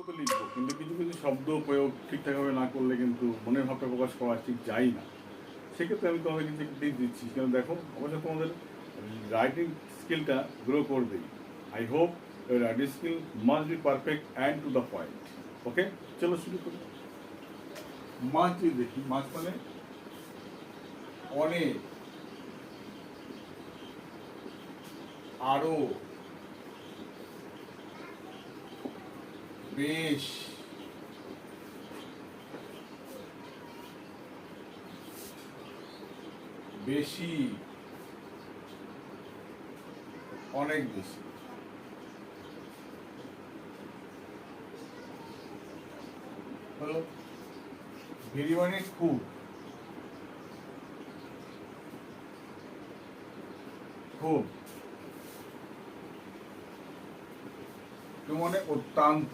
তো লিখবো, কিন্তু কিছু কিছু শব্দ প্রয়োগ ঠিকঠাকভাবে না করলে কিন্তু মনের ভাবটা প্রকাশ করা ঠিক যায় না। সেক্ষেত্রে আমি তোমাদের কিন্তু একটু টিপস দিচ্ছি। কেন দেখো, অবশ্য তোমাদের রাইটিং স্কিলটা গ্রো করবেই। I hope writing skill must be perfect and to the point. Okay, চলো শুরু করি। মাছ যদি দেখি, মাছ মানে অনেক, আরো, বেশ, বেশি, অনেক বেশি। হলো ভেরি মানে খুব, খুব, টু মানে অত্যন্ত,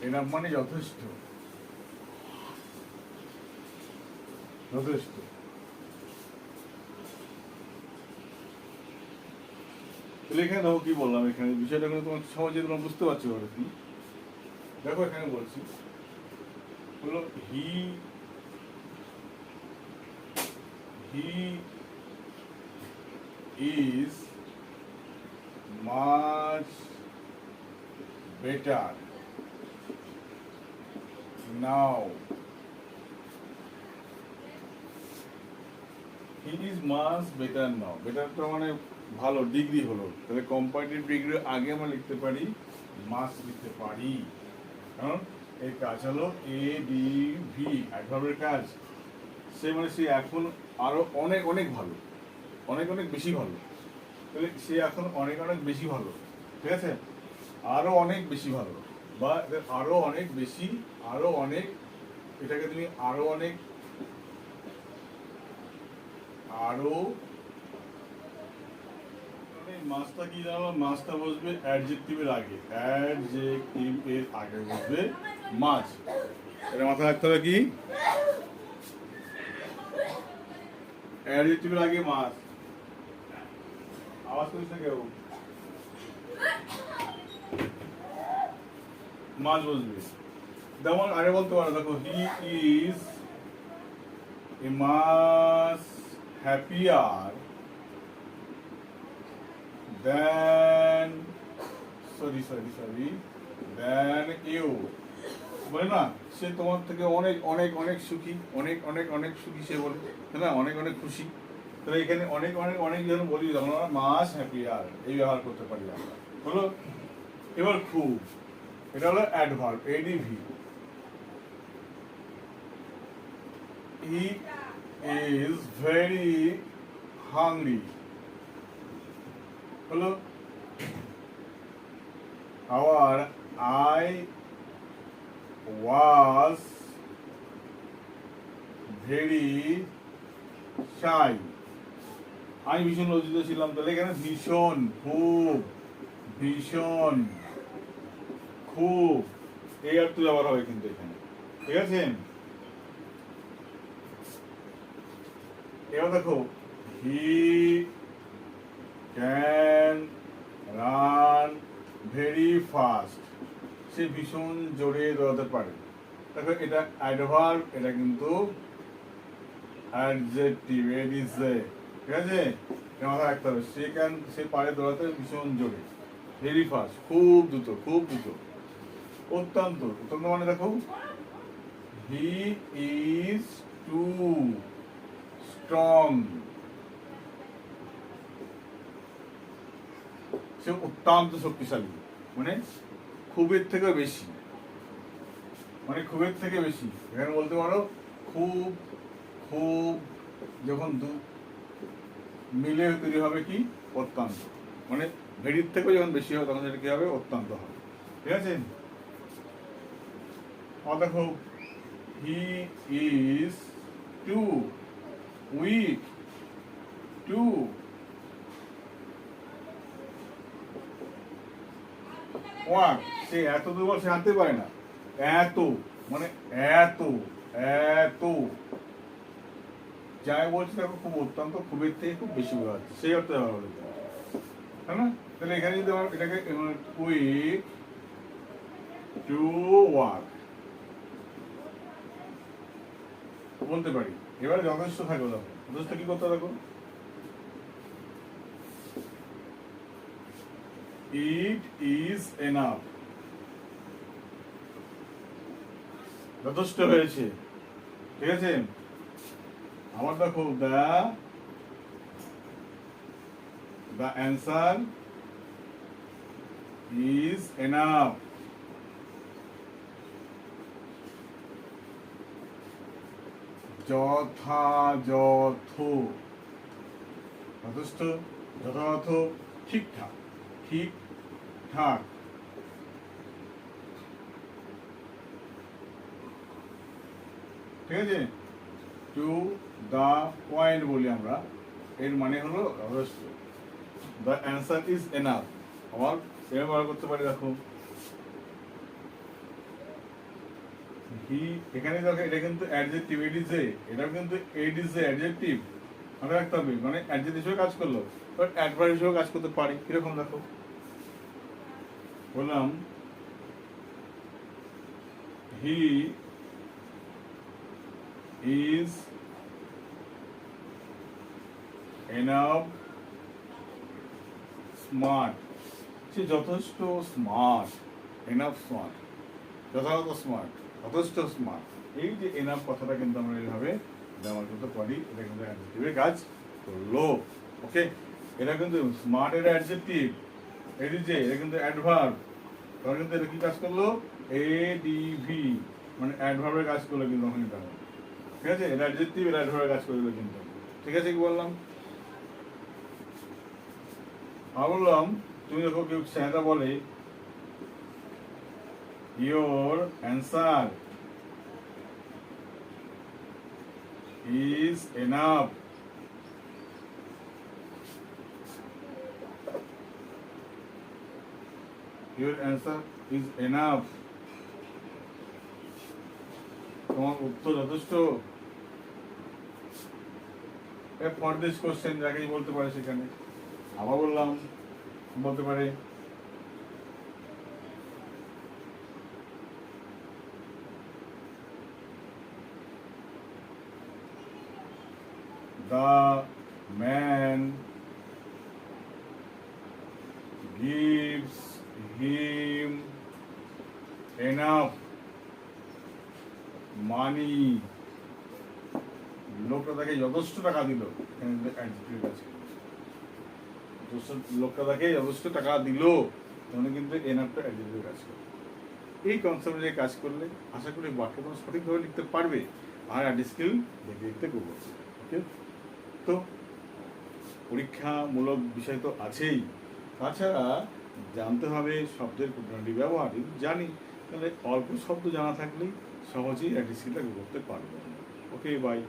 এনাফ মানে যথেষ্ট, যথেষ্ট। তাহলে এখানে দেখো কি বললাম, এখানে বিষয়টা কিন্তু তোমার সহজে তোমরা বুঝতে পারছো আর কি। দেখো এখানে বলছি হলো he he is much better now. He is much better now. বেটারটা মানে ভালো, ডিগ্রি হলো। তাহলে কম্পারেটিভ ডিগ্রি আগে আমরা লিখতে পারি, মাস লিখতে পারি। কারণ এই কাজ হলো ADV, অ্যাডভার্বের কাজ। সে মানে সে এখন আরো অনেক অনেক ভালো, অনেক অনেক বেশি ভালো। তাহলে সে এখন অনেক অনেক বেশি ভালো, ঠিক আছে? আরো অনেক বেশি ভালো, বা আরো অনেক বেশি, আরো অনেক, এটাকে তুমি আরো অনেক, আরো। মাছটা কি জানো, মাছটা বসবে অ্যাডজেক্টিভের আগে, অ্যাডজেক্টিভ এর আগে বসবে মাছ। এটা মাথায় রাখতে হবে কি, অ্যাডজেক্টিভের আগে মাছ। আওয়াজ করিস না কেউ, মাছ বসবে। যেমন আগে বলতে পারো, দেখো he is a much happier than, than you. বলে না, সে তোমার থেকে অনেক অনেক অনেক সুখী, অনেক অনেক অনেক সুখী সে বলে, তাই না? অনেক অনেক খুশি। তাহলে এখানে অনেক অনেক অনেক যখন বলি, তখন আমরা মাস হ্যাপিয়ার এই ব্যবহার করতে পারি আমরা। হলো এবার খুব, এটা হলো adverb, ADV। He is very hungry হলো our I was very shy. আমি ভীষণ লজ্জিত ছিলাম। তাহলে এখানে ভীষণ, খুব, ভীষণ, খুব, এই অর্থ ব্যবহার হবে কিন্তু এখানে, ঠিক আছে? এবার দেখো he can run very fast, সে ভীষণ জোরে দৌড়াতে পারে। দেখো এটা অ্যাডভার্ব, এটা কিন্তু অ্যাডজেক্টিভ, ঠিক আছে? এটা মাথায় রাখতে হবে। সে পারে দৌড়াতে ভীষণ জোরে, ভেরি ফাস্ট, খুব দ্রুত, খুব দ্রুত। অত্যন্ত, অত্যন্ত মানে দেখো হি ইজ টু স্ট্রং, সে অত্যন্ত শক্তিশালী, মানে খুবের থেকে বেশি, মানে খুবের থেকে বেশি। এখানে বলতে পারো খুব, খুব যখন মিলে তৈরি হবে কি, অত্যন্ত। মানে ভেরির থেকে যখন বেশি হবে, তখন সেটা কি হবে, অত্যন্ত হবে, ঠিক আছে? আর দেখো he is too weak to walk, সে এত দুর্বল, সে হাঁটতে পারে না। এত মানে এত, এত যাই বলছি দেখো খুব অত্যন্ত খুবের থেকে খুব বেশি বোঝাচ্ছে, সেই অর্থে ব্যবহার করতে হবে, তাই না? তাহলে এখানে যদি আমার এটাকে কুইক টু ওয়ার্ক বলতে পারি। এবারে যথেষ্ট থাকবে, দেখো যথেষ্ট কি করতে দেখো, ইট ইজ এনাফ, যথেষ্ট হয়েছে, ঠিক আছে? আবার দেখো the answer is enough, যথাযথ, যথেষ্ট, যথাযথ, ঠিকঠাক, ঠিকঠাক, ঠিক আছে? টু দা পয়েন্ট বলি আমরা, এর মানে হলো যথেষ্ট। দ্য অ্যান্সার ইজ এনাফ, আবার এভাবে ব্যবহার করতে পারি, দেখো হি, এখানে দেখো এটা কিন্তু অ্যাডজেক্টিভ, এট ইজ এ, এটাও কিন্তু এট ইজ এ অ্যাডজেক্টিভ, মনে রাখতে হবে, মানে অ্যাডজেক্টিভ হিসেবে কাজ করলো, বাট অ্যাডভার্ব হিসেবে কাজ করতে পারি। কিরকম দেখো, বললাম হি ইজ এনাফ স্মার্ট, সে যথেষ্ট স্মার্ট, এনাফ স্মার্ট, যথাযথ স্মার্ট, যথেষ্ট স্মার্ট। এই যে এনাফ কথাটা কিন্তু আমরা এইভাবে ব্যবহার করতে পারি, এটা কিন্তু অ্যাডজেক্টিভের কাজ করলো। ওকে, এটা কিন্তু স্মার্ট এর অ্যাডজেক্টিভ, এটি যে এটা কিন্তু অ্যাডভার্ব, তখন কিন্তু এটা কি কাজ করলো, এডিভি, মানে অ্যাডভার্বের কাজ করলো কিন্তু তখন এটা, ঠিক আছে? এটা অ্যাডজেক্টিভ, এটা অ্যাডভার্বের কাজ করলো কিন্তু, ঠিক আছে? কি বললাম, বললাম তুমি দেখো কেউ স্যাররা বলে your answer is enough, your answer is enough, তোমার উত্তর যথেষ্ট। ফর দিস কোশ্চেন যাকেই বলতে পারে সেখানে। আবার বললাম, বলতে পারে the man gives him enough money, লোকটা তাকে যথেষ্ট টাকা দিল, লোকটা তাকে যথেষ্ট টাকা দিল, তাহলে কিন্তু এনাফটা অ্যাডজেক্টিভের কাজ করে। এই কনসেপ্ট নিয়ে কাজ করলে আশা করি বাক্য তোমরা সঠিকভাবে লিখতে পারবে, আর স্কিল দেখে লিখতে করবো। ওকে, তো পরীক্ষামূলক বিষয় তো আছেই, তাছাড়া জানতে হবে শব্দের খুঁটিনাটি ব্যবহার, জানি, তাহলে অল্প শব্দ জানা থাকলেই সহজেই স্কিলটা করতে পারবো। ওকে, বাই।